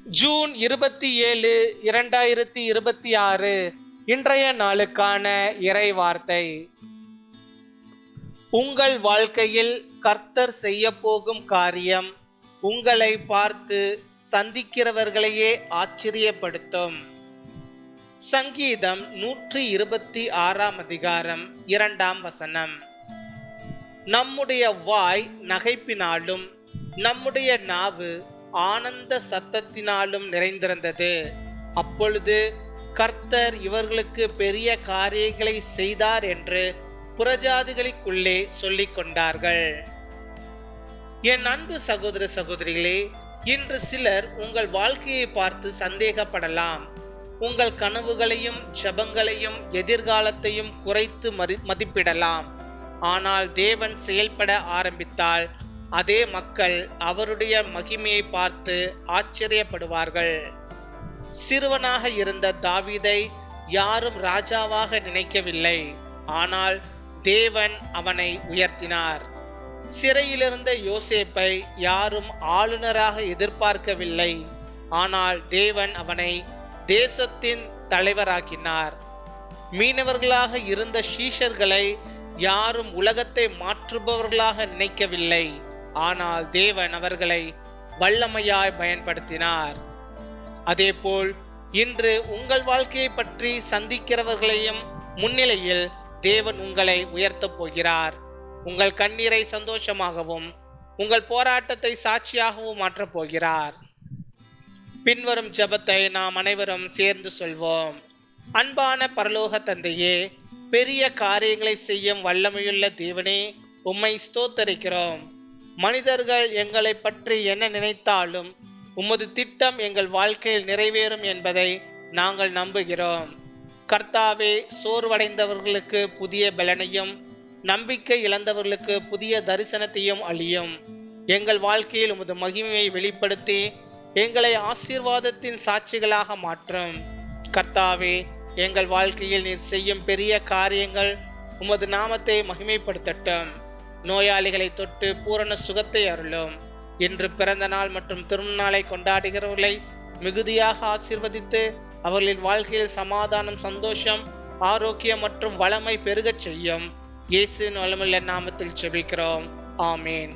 June 27, 2026 இன்றைய நாளுக்கான இறை வார்த்தை. உங்கள் வாழ்க்கையில் கர்த்தர் செய்ய போகும் காரியம் உங்களை பார்த்து சந்திக்கிறவர்களையே ஆச்சரியப்படுத்தும். சங்கீதம் 126 அதிகாரம் 2 வசனம். நம்முடைய வாய் நகைப்பினாலும் நம்முடைய நாவு ஆனந்த சத்தத்தினாலும் நிறைந்திருந்தது. அப்பொழுது கர்த்தர் இவர்களுக்கு பெரிய காரியங்களை செய்தார் என்று புறஜாதிகளுக்குள்ளே சொல்லிக் கொண்டார்கள். என் அன்பு சகோதர சகோதரிகளே, இன்று சிலர் உங்கள் வாழ்க்கையை பார்த்து சந்தேகப்படலாம். உங்கள் கனவுகளையும் ஜெபங்களையும் எதிர்காலத்தையும் குறைத்து மதிப்பிடலாம். ஆனால் தேவன் செயல்பட ஆரம்பித்தால் அதே மக்கள் அவருடைய மகிமையை பார்த்து ஆச்சரியப்படுவார்கள். சிறுவனாக இருந்த தாவீதை யாரும் ராஜாவாக நினைக்கவில்லை. ஆனால் தேவன் அவனை உயர்த்தினார். சிறையிலிருந்த யோசேப்பை யாரும் ஆளுநராக எதிர்பார்க்கவில்லை. ஆனால் தேவன் அவனை தேசத்தின் தலைவராக்கினார். மீனவர்களாக இருந்த சீஷர்களை யாரும் உலகத்தை மாற்றுபவர்களாக நினைக்கவில்லை. ஆனால் தேவன் அவர்களை வல்லமையாய் பயன்படுத்தினார். அதேபோல் இன்று உங்கள் வாழ்க்கையை பற்றி சந்திக்கிறவர்களையும் முன்னிலையில் தேவன் உங்களை உயர்த்தப் போகிறார். உங்கள் கண்ணீரை சந்தோஷமாகவும் உங்கள் போராட்டத்தை சாட்சியாகவும் மாற்றப் போகிறார். பின்வரும் ஜெபத்தை நாம் அனைவரும் சேர்ந்து சொல்வோம். அன்பான பரலோக தந்தையே, பெரிய காரியங்களை செய்யும் வல்லமையுள்ள தேவனே, உம்மை ஸ்தோத்தரிக்கிறோம். மனிதர்கள் எங்களை பற்றி என்ன நினைத்தாலும் உமது திட்டம் எங்கள் வாழ்க்கையில் நிறைவேறும் என்பதை நாங்கள் நம்புகிறோம். கர்த்தாவே, சோர்வடைந்தவர்களுக்கு புதிய பலனையும் நம்பிக்கை இழந்தவர்களுக்கு புதிய தரிசனத்தையும் அளியும். எங்கள் வாழ்க்கையில் உமது மகிமையை வெளிப்படுத்தி எங்களை ஆசீர்வாதத்தின் சாட்சிகளாக மாற்றும். கர்த்தாவே, எங்கள் வாழ்க்கையில் நீர் செய்யும் பெரிய காரியங்கள் உமது நாமத்தை மகிமைப்படுத்தட்டும். நோயாளிகளை தொட்டு பூரண சுகத்தை அருளும். இன்று பிறந்த நாள் மற்றும் திருநாளை கொண்டாடுகிறவர்களை மிகுதியாக ஆசீர்வதித்து அவர்களின் வாழ்க்கையில் சமாதானம், சந்தோஷம், ஆரோக்கியம் மற்றும் வளமை பெருகச் செய்யும். இயேசுவின் வல்லமையுள்ள நாமத்தில் ஜெபிக்கிறோம். ஆமேன்.